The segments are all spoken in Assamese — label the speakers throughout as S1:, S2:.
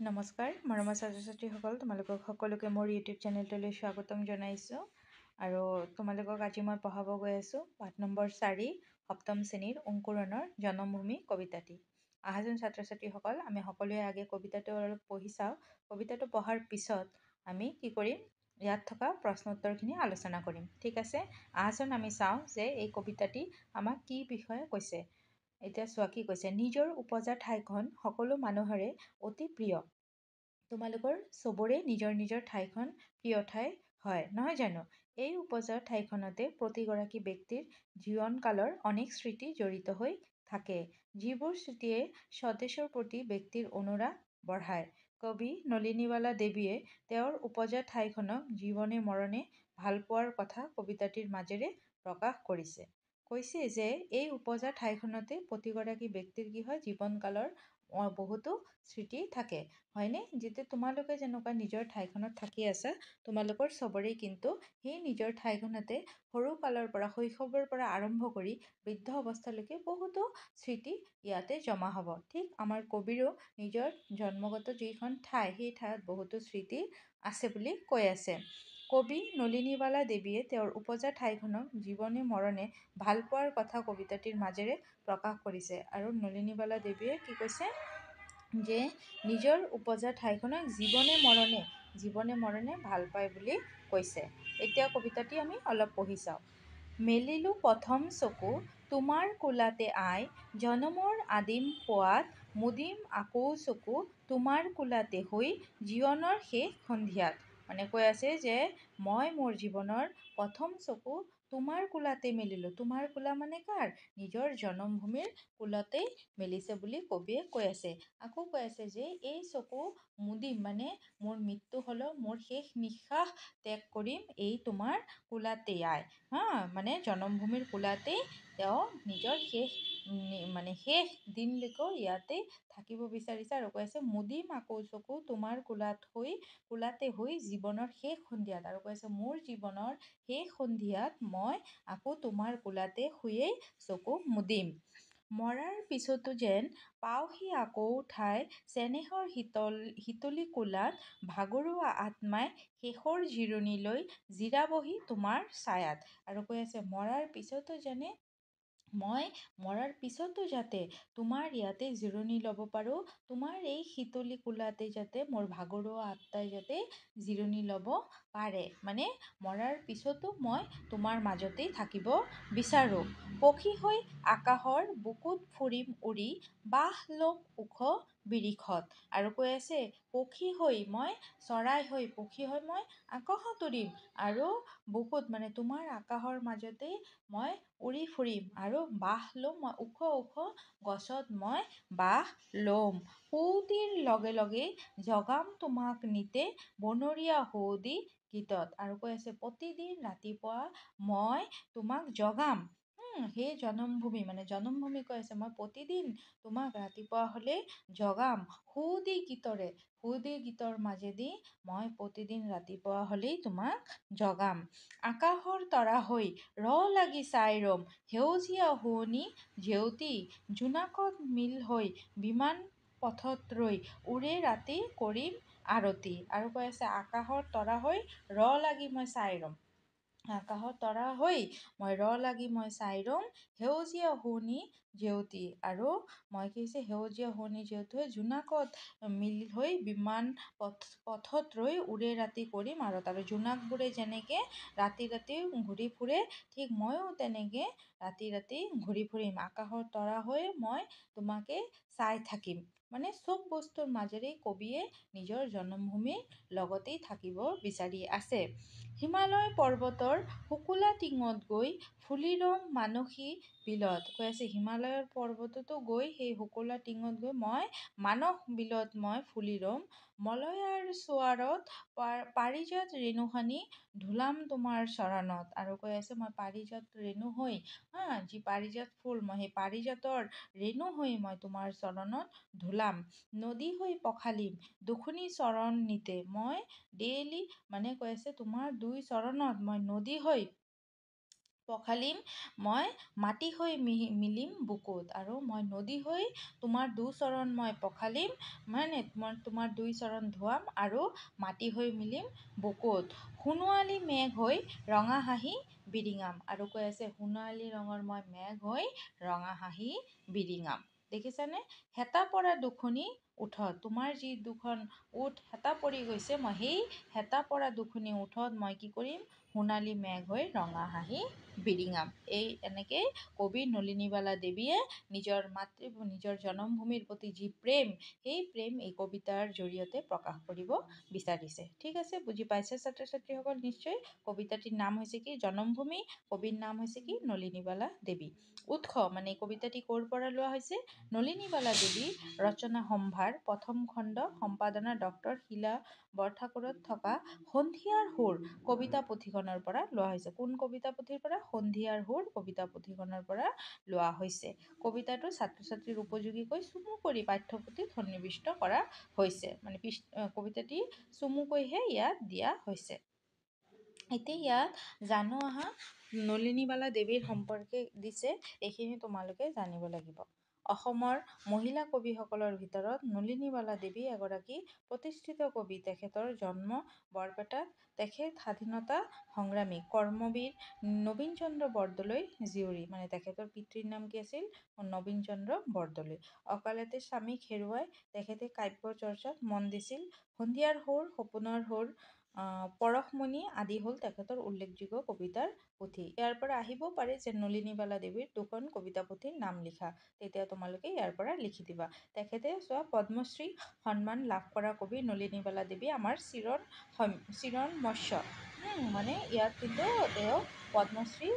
S1: নমস্কাৰ মৰমৰ ছাত্ৰ ছাত্ৰীসকল, তোমালোকক সকলোকে মোৰ ইউটিউব চেনেলটোলৈ স্বাগতম জনাইছোঁ। আৰু তোমালোকক আজি মই পঢ়াব গৈ আছোঁ পাঠ নম্বৰ 4 সপ্তম শ্ৰেণীৰ অংকুৰণৰ জন্মভূমি কবিতাটি। আহাজন ছাত্ৰ ছাত্ৰীসকল, আমি সকলোৱে আগে কবিতাটো অলপ পঢ়ি চাওঁ। কবিতাটো পঢ়াৰ পিছত আমি কি কৰিম, ইয়াত থকা প্ৰশ্ন উত্তৰখিনি আলোচনা কৰিম। ঠিক আছে, আহাজন আমি চাওঁ যে এই কবিতাটি আমাক কি বিষয়ে কৈছে। এতিয়া চোৱা কি কৈছে। নিজৰ উপজা ঠাইখন সকলো মানুহৰে অতি প্ৰিয়। তোমালোকৰ চবৰে নিজৰ নিজৰ ঠাইখন প্ৰিয় ঠাই হয়, নহয় জানো? এই উপজা ঠাইখনতে প্ৰতিগৰাকী ব্যক্তিৰ জীৱনকালৰ অনেক স্মৃতি জড়িত হৈ থাকে, যিবোৰ স্মৃতিয়ে স্বদেশৰ প্ৰতি ব্যক্তিৰ অনুৰাগ বঢ়ায়। কবি নলিনীবালা দেৱীয়ে তেওঁৰ উপজা ঠাইখনক জীৱনে মৰণে ভাল পোৱাৰ কথা কবিতাটিৰ মাজেৰে প্ৰকাশ কৰিছে। কৈছে যে এই উপজা ঠাইখনতে প্ৰতিগৰাকী ব্যক্তিৰ কি হয়, জীৱনকালৰ বহুতো স্মৃতি থাকে, হয়নে? যেতিয়া তোমালোকে যেনেকুৱা নিজৰ ঠাইখনত থাকি আছা, তোমালোকৰ চবৰে কিন্তু সেই নিজৰ ঠাইখনতে সৰুকালৰ পৰা, শৈশৱৰ পৰা আৰম্ভ কৰি বৃদ্ধ অৱস্থালৈকে বহুতো স্মৃতি ইয়াতে জমা হ'ব। ঠিক আমাৰ কবিৰো নিজৰ জন্মগত যিখন ঠাই, সেই ঠাইত বহুতো স্মৃতি আছে বুলি কৈ আছে। কবি নলিনীবালা দেৱীয়ে তেওঁৰ উপজা ঠাইখনক জীৱনে মৰণে ভাল পোৱাৰ কথা কবিতাটিৰ মাজেৰে প্ৰকাশ কৰিছে। আৰু নলিনীবালা দেৱীয়ে কি কৈছে যে নিজৰ উপজা ঠাইখনক জীৱনে মৰণে ভাল পায় বুলি কৈছে। এতিয়া কবিতাটি আমি অলপ পঢ়ি চাওঁ। মেলিলো প্ৰথম চকু তোমাৰ কোলাতে আই, জনমৰ আদিম পোৱাত মুদিম আকৌ চকু তোমাৰ কোলাতে শুই, জীৱনৰ শেষ সন্ধিয়াত। মানে কৈ আছে যে মই মোৰ জীৱনৰ প্ৰথম চকু তোমাৰ কোলাতে মেলিলোঁ। তোমাৰ কোলা মানে কাৰ? নিজৰ জন্মভূমিৰ কোলাতেই মেলিছে বুলি কবিয়ে কৈ আছে। আকৌ কৈ আছে যে এই চকু মুদিম, মানে মোৰ মৃত্যু হ'লেও মোৰ শেষ নিশ্বাস ত্যাগ কৰিম এই তোমাৰ কোলাতেই আই। মানে জন্মভূমিৰ কোলাতেই তেওঁ নিজৰ শেষ দিনলৈকে ইয়াতে থাকিব বিচাৰিছে। আৰু কৈ আছে মুদিম আকৌ চকু তোমাৰ কোলাতে শুই জীৱনৰ শেষ সন্ধিয়াত। আৰু কৈ আছে মোৰ জীৱনৰ শেষ সন্ধিয়াত মই আকৌ তোমাৰ কোলাতে শুয়েই চকু মুদিম। মৰাৰ পিছতো যেন পাওঁহি আকৌ ঠাই, চেনেহৰ শীতলী কোলাত ভাগৰুৱা আত্মাই শেষৰ জিৰণি লৈ জিৰাবহি তোমাৰ ছায়াত। আৰু কৈ আছে মৰাৰ পিছতো যাতে তোমাৰ ইয়াতে জিৰণি ল'ব পাৰোঁ, তোমাৰ এই শীতলী কোলাতে যাতে মোৰ ভাগৰুৱা আত্মাই যাতে জিৰণি ল'ব পাৰে। মানে মৰাৰ পিছতো মই তোমাৰ মাজতেই থাকিব বিচাৰোঁ। পখী হৈ আকাশৰ বুকুত ফুৰিম উৰি, বাস ল'ম ওখ বিৰিখত। আৰু কৈ আছে পখী হৈ মই, চৰাই হৈ, পখী হৈ মই আকাশত উৰিম, আৰু বুকুত মানে তোমাৰ আকাশৰ মাজতেই মই উৰি ফুৰিম, আৰু বাস ল'ম মই ওখ ওখ গছত মই বাস ল'ম। শুৱতিৰ লগে লগে জগাম তোমাক নিতে, বনৰীয়া সুৱদী গীতত। আৰু কৈ আছে প্ৰতিদিন ৰাতিপুৱা মই তোমাক জগাম। সেই জন্মভূমি, মানে জন্মভূমি কৈ আছে মই প্ৰতিদিন তোমাক ৰাতিপুৱা হ'লে জগাম সুৱদী গীতৰ মাজেদি মই প্ৰতিদিন ৰাতিপুৱা হ'লেই তোমাক জগাম। আকাশৰ তৰা হৈ লাগি চাই ৰ'ম, সেউজীয়া শুৱনি জেউতি, জোনাকত মিল হৈ বিমান পথত ৰৈ, উৰে ৰাতি কৰিম আৰতি। আৰু কৈ আছে আকাশৰ তৰা হৈ লাগি মই চাই ৰ'ম, আকাশৰ তৰা হৈ মই লাগি মই চাই ৰ'ম, সেউজীয়া শুৱনি জেউতি। আৰু মই কি হৈছে সেউজীয়া শুৱনি জেউতি হৈ জোনাকত মিল হৈ বিমান পথত ৰৈ উৰে ৰাতি কৰিম আৰতি। আৰু জোনাকবোৰে যেনেকৈ ৰাতি ৰাতি ঘূৰি ফুৰে, ঠিক ময়ো তেনেকৈ ৰাতি ৰাতি ঘূৰি ফুৰিম, আকাশৰ তৰা হৈ মই তোমাকে চাই থাকিম। মানে চব বস্তুৰ মাজেৰেই কবিয়ে নিজৰ জন্মভূমিৰ লগতেই থাকিব বিচাৰি আছে। হিমালয় পৰ্বতৰ শুকুলা টিঙত গৈ ফুলি ৰ'ম মানসী বিলত। কৈ আছে হিমালয়ৰ পৰ্বততো গৈ, সেই শুকুলা টিঙত গৈ মই মানস বিলত মই ফুলি ৰ'ম, মলয়াৰ চোৱাৰত পাৰিজাত ৰেণুখানি ধুলাম তোমাৰ চৰণত। আৰু কৈ আছে মই পাৰিজাত ৰেণু হৈ, যি পাৰিজাত ফুল, মই সেই পাৰিজাতৰ ৰেণু হৈ মই তোমাৰ চৰণত ধুলাম, নদী হৈ পখালিম দুখুনী চৰণ নিতে, মই ডেইলি মানে কৈ আছে তোমাৰ দুই চৰণত মই নদী হৈ পখালিম মই মাটি হৈ মিলিম বুকুত, আৰু মই নদী হৈ তোমাৰ দুচৰণ মই পখালিম, মানে তোমাৰ দুই চৰণ ধোৱাম আৰু মাটি হৈ মিলিম বুকুত, সোণোৱালী মেঘ হৈ ৰঙা হাঁহি বিৰিঙাম। আৰু কৈ আছে সোণোৱালী ৰঙৰ মই মেঘ হৈ ৰঙা হাঁহি বিৰিঙাম। দেখিছানে? হেতা পৰা দুখনি উঠত, তোমাৰ যি দুখন উঠ হেতা পৰি গৈছে, মই সেই হেতা পৰা দুখনি উঠত মই কি কৰিম? সোণালী মেঘ হৈ ৰঙা হাঁহি বিৰিঙাম। এই এনেকেই কবি নলিনীবালা দেৱীয়ে নিজৰ জনমভূমিৰ প্ৰতি যি প্ৰেম, সেই প্ৰেম এই কবিতাৰ জৰিয়তে প্ৰকাশ কৰিব বিচাৰিছে। ঠিক আছে, বুজি পাইছে ছাত্ৰ ছাত্ৰীসকল? নিশ্চয়। কবিতাটিৰ নাম হৈছে কি? জনমভূমি। কবিৰ নাম হৈছে কি? নলিনীবালা দেৱী। উৎস মানে কবিতাটি ক'ৰ পৰা লোৱা হৈছে? নলিনীবালা দেৱী ৰচনা সম্ভাৰ প্ৰথম খণ্ড, সম্পাদনা ডক্টৰ শীলা বৰঠাকুৰত থকা সন্ধিয়াৰ সুৰ কবিতা পুথিখনৰ পৰা লোৱা হৈছে। কোন কবিতা পুথিৰ পৰা? সন্ধিয়াৰ সুৰ কবিতা পুথিখনৰ পৰা লোৱা হৈছে। কবিতাটো ছাত্ৰ ছাত্ৰীৰ উপযোগীকৈ চমু কৰি পাঠ্যপুথিত সন্নিৱিষ্ট কৰা হৈছে। মানে কবিতাটি চমুকৈহে ইয়াত দিয়া হৈছে। এতিয়া ইয়াত জানো আহা নলিনীবালা দেৱীৰ সম্পৰ্কে দিছে, এইখিনি তোমালোকে জানিব লাগিব। অসমৰ মহিলা কবিসকলৰ ভিতৰত নলিনীবালা দেৱী এগৰাকী প্ৰতিষ্ঠিত কবি। তেখেতৰ জন্ম বৰপেটাত। তেখেত স্বাধীনতা সংগ্ৰামী কৰ্মবীৰ নবীন চন্দ্ৰ বৰদলৈৰ জীয়ৰী। মানে তেখেতৰ পিতৃৰ নাম কি আছিল? নবীন চন্দ্ৰ বৰদলৈ। অকালতে স্বামীক হেৰুৱাই তেখেতে কাব্য চৰ্চাত মন দিছিল। সন্ধিয়াৰ সুৰ, সপোনৰ সুৰ, পৰশমণি আদি হ'ল তেখেতৰ উল্লেখযোগ্য কবিতাৰ পুথি। ইয়াৰ পৰা আহিবও পাৰে যে নলিনীবালা দেৱীৰ দুখন কবিতা পুথিৰ নাম লিখা, তেতিয়া তোমালোকে ইয়াৰ পৰা লিখি দিবা। তেখেতে চোৱা পদ্মশ্ৰী সন্মান লাভ কৰা কবি নলিনীবালা দেৱী আমাৰ চিৰনমস্য। মানে ইয়াত কিন্তু তেওঁ পদ্মশ্ৰী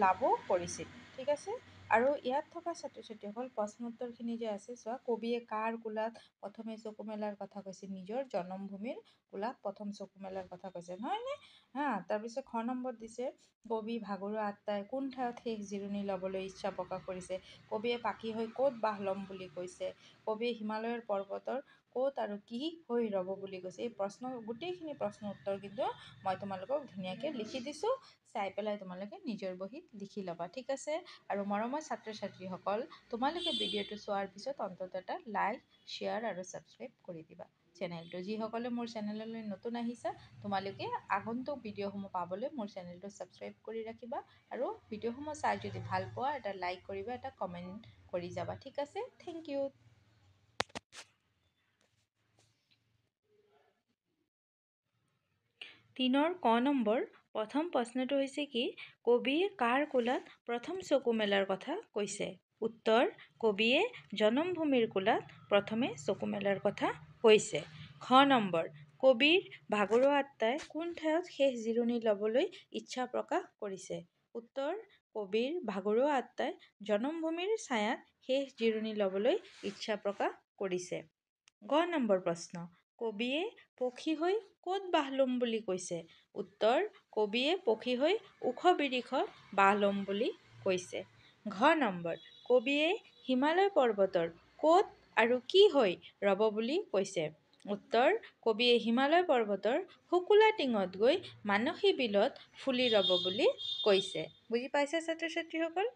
S1: লাভো কৰিছিল। ঠিক আছে। আৰু ইয়াত থকা ছাত্ৰ ছাত্ৰীসকল প্ৰশ্ন উত্তৰখিনি যে আছে চোৱা, কবিয়ে কাৰ কোলাত প্ৰথমে চকু মেলাৰ কথা কৈছে? নিজৰ জনমভূমিৰ কোলাত প্ৰথম চকু মেলাৰ কথা কৈছে, নহয়নে? তাৰপিছত খ নম্বৰত দিছে কবি ভাগৰুৱা আত্মাই কোন ঠাইত শেষ জিৰণি ল'বলৈ ইচ্ছা প্ৰকাশ কৰিছে? কবিয়ে পাখি হৈ ক'ত বাহ ল'ম বুলি কৈছে? কবিয়ে হিমালয়ৰ পৰ্বতৰ ক'ত আৰু কি হৈ ৰ'ব বুলি কৈছে? এই গোটেইখিনি প্ৰশ্ন উত্তৰ কিন্তু মই তোমালোকক ধুনীয়াকৈ লিখি দিছোঁ, চাই পেলাই তোমালোকে নিজৰ বহীত লিখি ল'বা। ঠিক আছে। আৰু মৰমৰ ছাত্ৰ ছাত্ৰীসকল, তোমালোকে ভিডিঅ'টো চোৱাৰ পিছত অন্ততঃ এটা লাইক, শ্বেয়াৰ আৰু ছাবস্ক্ৰাইব কৰি দিবা চেনেলটো। যিসকলে মোৰ চেনেললৈ নতুন আহিছা, তোমালোকে আগন্তুক ভিডিঅ'সমূহ পাবলৈ মোৰ চেনেলটো ছাবস্ক্ৰাইব কৰি ৰাখিবা, আৰু ভিডিঅ'সমূহ চাই যদি ভাল পোৱা এটা লাইক কৰিবা, এটা কমেণ্ট কৰি যাবা। ঠিক আছে, থেংক ইউ। 3 ক নম্বৰ প্ৰথম প্ৰশ্নটো হৈছে কি? কবিয়ে কাৰ কোলাত প্ৰথম চকু মেলাৰ কথা কৈছে? উত্তৰ: কবিয়ে জনমভূমিৰ কোলাত প্ৰথমে চকু মেলাৰ কথা কৈছে। খ নম্বৰ: কবিৰ ভাগৰুৱা আত্মাই কোন ঠাইত শেষ জিৰণি ল'বলৈ ইচ্ছা প্ৰকাশ কৰিছে? উত্তৰ: কবিৰ ভাগৰুৱা আত্মাই জনমভূমিৰ ছায়াত শেষ জিৰণি ল'বলৈ ইচ্ছা প্ৰকাশ কৰিছে। গ নম্বৰ প্ৰশ্ন: কবিয়ে পখী হৈ ক'ত বাহ ল'ম বুলি কৈছে? উত্তৰ: কবিয়ে পখী হৈ ওখ বিৰিখত বাহ ল'ম বুলি কৈছে। ঘ নম্বৰ: কবিয়ে হিমালয় পৰ্বতৰ ক'ত আৰু কি হৈ ৰ'ব বুলি কৈছে? উত্তৰ: কবিয়ে হিমালয় পৰ্বতৰ শুকুলা টিঙত গৈ মানসী বিলত ফুলি ৰ'ব বুলি কৈছে। বুজি পাইছা ছাত্ৰ ছাত্ৰীসকল?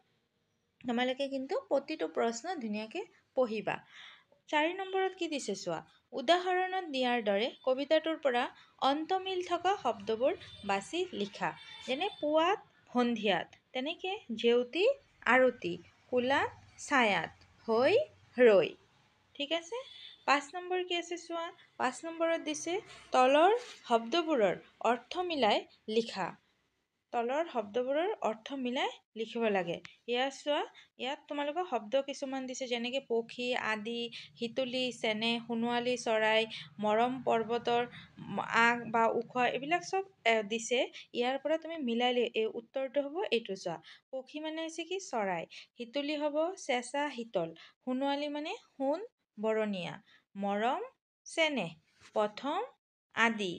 S1: তোমালোকে কিন্তু প্ৰতিটো প্ৰশ্ন ধুনীয়াকৈ পঢ়িবা। 4 নম্বৰত কি দিছে চোৱা, উদাহৰণত দিয়াৰ দৰে কবিতাটোৰ পৰা অন্তমিল থকা শব্দবোৰ বাছি লিখা। যেনে পুৱাত, সন্ধিয়াত, তেনেকৈ জেউতি, আৰতি, কোলাত, ছায়াত, হৈ, ৰৈ। ঠিক আছে। 5 নম্বৰ কি আছে চোৱা, 5 নম্বৰত দিছে তলৰ শব্দবোৰৰ অৰ্থ মিলাই লিখা। তলৰ শব্দবোৰৰ অৰ্থ মিলাই লিখিব লাগে। ইয়াত চোৱা, ইয়াত তোমালোকৰ শব্দ কিছুমান দিছে, যেনেকৈ পখী, আদি, শীতলী, চেনেহ, সোণোৱালী চৰাই, মৰম, পৰ্বতৰ আগ বা ওখ, এইবিলাক চব দিছে। ইয়াৰ পৰা তুমি মিলাই এই উত্তৰটো হ'ব এইটো চোৱা। পখী মানে হৈছে কি? চৰাই। শীতলী হ'ব চেঁচা, শীতল। সোণোৱালী মানে সোণ, বৰণীয়া। মৰম, চেনেহ। প্ৰথম, আদি।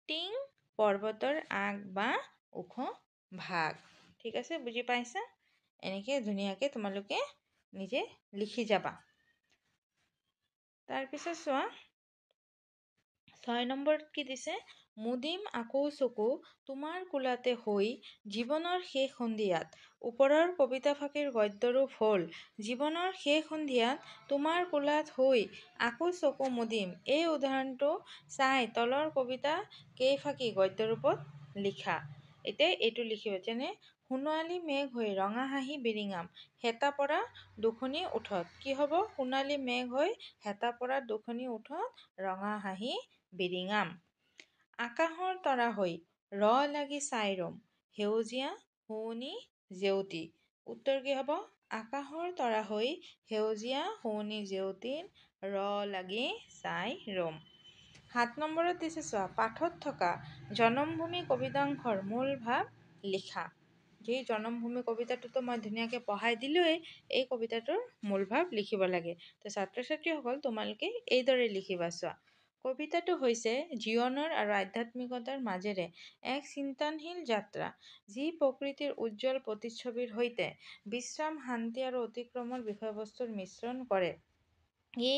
S1: টিং, পৰ্বতৰ আগ বা ওখ ভাগ। ঠিক আছে, বুজি পাইছা? এনেকৈ ধুনীয়াকৈ তোমালোকে নিজে লিখি যাবা। তাৰপিছত চোৱা, 6 নম্বৰত কি দিছে? মুদিম আকৌ চকু তোমাৰ কোলাতে হৈ জীৱনৰ শেষ সন্ধিয়াত। ওপৰৰ কবিতাফাঁকিৰ গদ্যৰূপ হ'ল জীৱনৰ শেষ সন্ধিয়াত তোমাৰ কোলাত হৈ আকৌ চকু মুদিম। এই উদাহৰণটো চাই তলৰ কবিতা কেইফাঁকি গদ্যৰূপত লিখা। এতিয়া এইটো লিখিব, যেনে সোণোৱালী মেঘ হৈ ৰঙা হাঁহি বিৰিঙাম, হেতা পৰা দুখনি ওঠত। কি হ'ব? সোণালী মেঘ হৈ হেতা পৰা দুখনি ওঠত ৰঙা হাঁহি বিৰিঙাম। আকাশৰ তৰা হৈ লাগি চাই ৰম, সেউজীয়া শুৱনি জেউতি। উত্তৰ কি হ'ব? আকাশৰ তৰা হৈ সেউজীয়া শুৱনি জেউতিত লাগি চাই ৰম। 7 নম্বৰত দিছে চোৱা, পাঠত থকা জনমভূমি কবিতাংশৰ মূল ভাৱ লিখা। যি জনমভূমি কবিতাটোতো মই ধুনীয়াকৈ পঢ়াই দিলোৱেই, এই কবিতাটোৰ মূল ভাৱ লিখিব লাগে। তো ছাত্ৰ ছাত্ৰীসকল তোমালোকে এইদৰে লিখিবা। চোৱা, কবিতাটো হৈছে জীৱনৰ আৰু আধ্যাত্মিকতাৰ মাজেৰে এক চিন্তনশীল যাত্ৰা, যি প্ৰকৃতিৰ উজ্জ্বল প্ৰতিচ্ছবিৰ সৈতে বিশ্ৰাম, শান্তি আৰু অতিক্ৰমৰ বিষয়বস্তুৰ মিশ্ৰণ কৰে। ই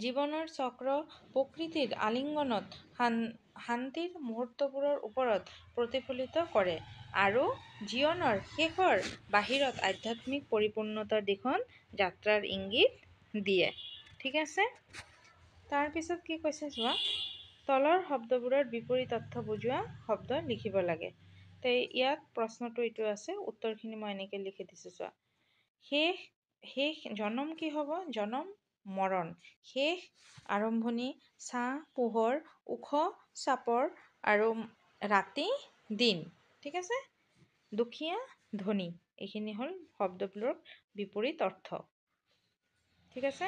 S1: জীৱনৰ চক্ৰ, প্ৰকৃতিৰ আলিংগনত শান্তিৰ মুহূৰ্তবোৰৰ ওপৰত প্ৰতিফলিত কৰে আৰু জীৱনৰ শেষৰ বাহিৰত আধ্যাত্মিক পৰিপূৰ্ণতাৰ দিশত যাত্ৰাৰ ইংগিত দিয়ে। ঠিক আছে? তাৰপিছত কি কৈছে চোৱা, তলৰ শব্দবোৰৰ বিপৰীত অৰ্থ বুজোৱা শব্দ লিখিব লাগে। তো ইয়াত প্ৰশ্নটো এইটো আছে, উত্তৰখিনি মই এনেকৈ লিখি দিছোঁ। চোৱা, শেষ জনম কি হ'ব? জনম মৰণ, শেষ আৰম্ভণি, ছাঁ পোহৰ, ওখ চাপৰ আৰু ৰাতি দিন। ঠিক আছে? দুখীয়া ধনী, এইখিনি হ'ল শব্দবোৰৰ বিপৰীত অৰ্থ। ঠিক আছে?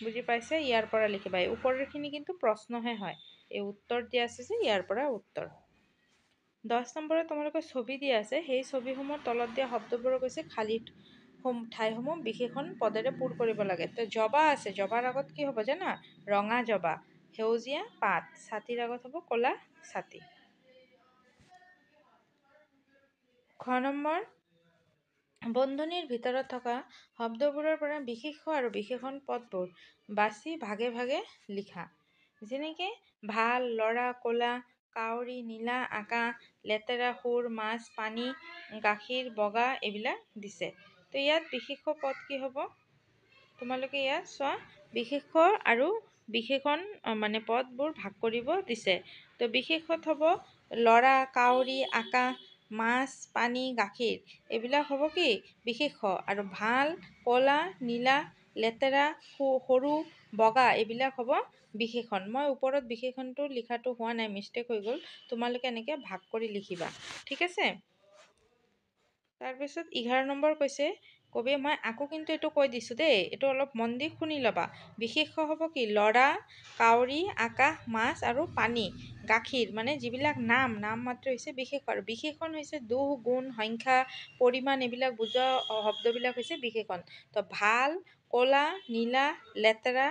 S1: বুজি পাইছে? ইয়াৰ পৰা লিখিবা। এই ওপৰৰখিনি কিন্তু প্ৰশ্নহে হয়, এই উত্তৰ দিয়া আছে যে ইয়াৰ পৰা উত্তৰ। 10 নম্বৰত তোমালোকৰ ছবি দিয়া আছে, সেই ছবিসমূহৰ তলত দিয়া শব্দবোৰৰ কৈছে খালী ঠাইসমূহ বিশেষণ পদেৰে পূৰ কৰিব লাগে। তো জবা আছে, জবাৰ আগত কি হ'ব জানা? ৰঙা জবা, সেউজীয়া পাত, ছাতিৰ আগত হ'ব ক'লা ছাতি। 6 নম্বৰ, বন্ধনীৰ ভিতৰত থকা শব্দবোৰৰ পৰা বিশেষ্য আৰু বিশেষণ পদবোৰ বাছি ভাগে ভাগে লিখা। যেনেকৈ ভাল, ল'ৰা, ক'লা, কাউৰী, নীলা, আকাশ, লেতেৰা, সুৰ, মাছ, পানী, গাখীৰ, বগা, এইবিলাক দিছে। তো ইয়াত বিশেষ্য পদ কি হ'ব? তোমালোকে ইয়াত চোৱা, বিশেষ্য আৰু বিশেষণ মানে পদবোৰ ভাগ কৰিব দিছে। তো বিশেষত হ'ব ল'ৰা, কাউৰী, আকাশ, মাছ, পানী, গাখীৰ, এইবিলাক হ'ব কি? বিশেষ্য। আৰু ভাল, ক'লা, নীলা, লেতেৰা, সৰু, বগা, এইবিলাক হ'ব বিশেষণ। মই ওপৰত বিশেষণটো লিখাটো হোৱা নাই, মিষ্টেক হৈ গ'ল। তোমালোকে এনেকৈ ভাগ কৰি লিখিবা। ঠিক আছে? তাৰপিছত 11 নম্বৰ কৈছে, কবিয়ে, মই আকৌ কিন্তু এইটো কৈ দিছোঁ দেই, এইটো অলপ মন দি শুনি ল'বা। বিশেষ্য হ'ব কি? ল'ৰা, কাউৰী, আকাশ, মাছ আৰু পানী, গাখীৰ, মানে যিবিলাক নাম মাত্ৰ হৈছে বিশেষ্য। আৰু বিশেষণ হৈছে দুখ, গুণ, সংখ্যা, পৰিমাণ, এইবিলাক বুজোৱা শব্দবিলাক হৈছে বিশেষণ। তো ভাল, ক'লা, নীলা, লেতেৰা,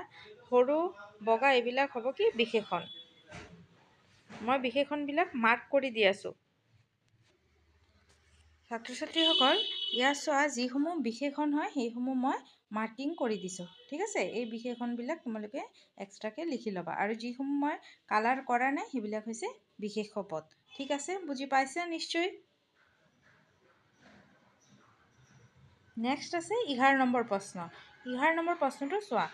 S1: সৰু, বগা, এইবিলাক হ'ব কি? বিশেষণ। মই বিশেষণবিলাক মাৰ্ক কৰি দি আছোঁ। ছাত্ৰ ছাত্ৰীসকল, ইয়াত চোৱা, যিসমূহ বিশেষণ হয় সেইসমূহ মই মাৰ্কিং কৰি দিছোঁ। ঠিক আছে? এই বিশেষণবিলাক তোমালোকে এক্সট্ৰাকৈ লিখি ল'বা। আৰু যিসমূহ মই কালাৰ কৰা নাই সেইবিলাক হৈছে বিশেষ্য পদ। ঠিক আছে? বুজি পাইছা নিশ্চয়? নেক্সট আছে 11 নম্বৰ প্ৰশ্ন। 11 নম্বৰ প্ৰশ্নটো চোৱা,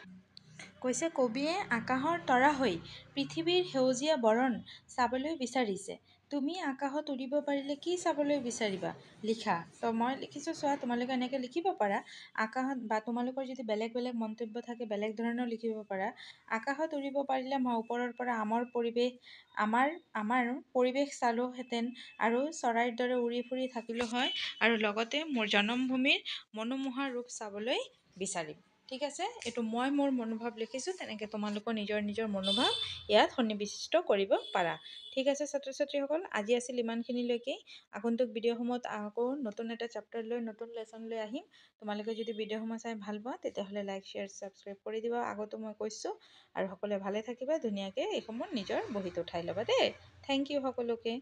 S1: কৈছে, কবিয়ে আকাশৰ তৰা হৈ পৃথিৱীৰ সেউজীয়া বৰণ চাবলৈ বিচাৰিছে। তুমি আকাশত উৰিব পাৰিলে কি চাবলৈ বিচাৰিবা? লিখা। তো মই লিখিছোঁ, চোৱা, তোমালোকে এনেকৈ লিখিব পাৰা। আকাশত, বা তোমালোকৰ যদি বেলেগ বেলেগ মন্তব্য থাকে বেলেগ ধৰণৰ লিখিব পাৰা। আকাশত উৰিব পাৰিলে মই ওপৰৰ পৰা আমাৰ পৰিৱেশ চালোহেঁতেন আৰু চৰাইৰ দৰে উৰি ফুৰি থাকিলোঁ হয়, আৰু লগতে মোৰ জনমভূমিৰ মনোমোহা ৰূপ চাবলৈ বিচাৰিম। ঠিক আছে? এইটো মই মোৰ মনোভাৱ লিখিছোঁ, তেনেকৈ তোমালোকৰ নিজৰ মনোভাৱ ইয়াত সন্নিৱিষ্ট কৰিব পাৰা। ঠিক আছে ছাত্ৰ ছাত্ৰীসকল, আজি আছিল ইমানখিনিলৈকেই। আগন্তুক ভিডিঅ'সমূহত আকৌ নতুন এটা চেপ্টাৰ লৈ, নতুন লেচন লৈ আহিম। তোমালোকে যদি ভিডিঅ'সমূহ চাই ভাল পোৱা তেতিয়াহ'লে লাইক, শ্বেয়াৰ, ছাবস্ক্ৰাইব কৰি দিবা। আগতো মই কৈছোঁ। আৰু সকলোৱে ভালে থাকিবা, ধুনীয়াকৈ এইসমূহ নিজৰ বহীত উঠাই ল'বা দেই। থেংক ইউ সকলোকে।